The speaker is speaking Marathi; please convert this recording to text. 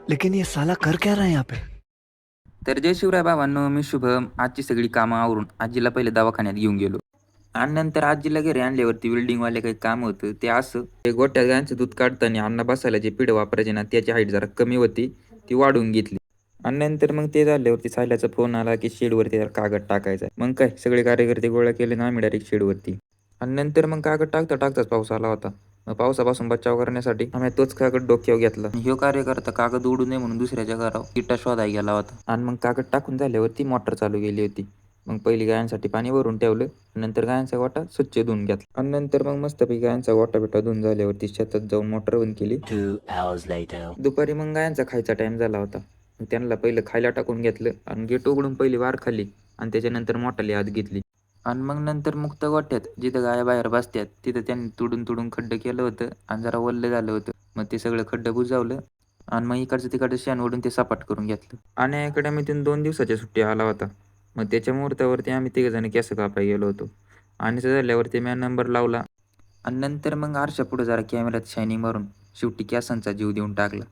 लेकिन ये साला कर क्या रहा है यहाँ पे? तर जय शिवराय बाबांनो, मी शुभम. आजची सगळी कामं आवरून आजीला पहिले दवाखान्यात घेऊन गेलो आणि नंतर आजीला घरी आणल्यावरती वेल्डिंगवाले काही काम होतं ते असं ते गोठ्यात गायांचं दूध काढताना अन्न बसायला जे पिढं वापरायचे ना त्याची हाईट जरा कमी होती, ती वाढवून घेतली. आणि नंतर मग ते झाल्यावरती सायल्याचा फोन आला की शेडवरती जरा कागद टाकायचा आहे. मग काय सगळे कार्यकर्ते गोळा केले ना आम्ही डायरेक्ट शेडवरती. आणि नंतर मग कागद टाकता टाकताच पाऊस आला होता. मग पावसापासून बचाव करण्यासाठी आम्ही तोच कागद डोक्यावर घेतला. ह्यो कार्यकर्ता कागद उडू नये म्हणून दुसऱ्याच्या घरावर इटा शोधायला गेला होता. आणि मग कागद टाकून झाल्यावरती मोटर चालू केली होती. मग पहिली गायांसाठी पाणी भरून ठेवलं. नंतर गायांचा गोठा स्वच्छ धुवून घेतला. आणि नंतर मग मस्तपैकी गायांचा गोठा बिटा धुवून झाल्यावरती शेतात जाऊन मोटर बंद केली. 2 hours later. दुपारी मग गायांचा खायचा टाइम झाला होता. मग त्यांना पहिलं खायला टाकून घेतलं आणि गेट उघडून पहिली वार खाल्ली आणि त्याच्यानंतर मोठाली आत घेतली. आणि मग नंतर मुक्त गोठ्यात जिथं गाया बाहेर बसतात तिथं त्यांनी तुडून तुडून खड्डं केलं होतं आणि जरा वल्ल झालं होतं. मग ते सगळं खड्डं बुजवलं आणि मग इकडचं तिकडचं शेण ओढून ते सपाट करून घेतलं. आणि अकॅडमीतून 2 दिवसाच्या सुट्टी आला होता. मग त्याच्या मुहूर्तावरती आम्ही तिघंजण केस कापायला गेलो होतो. आणि ते झाल्यावरती मी नंबर लावला आणि नंतर मग आरशा पुढे जरा कॅमेऱ्यात शायनिंग मारून शेवटी केसांचा जीव देऊन टाकला.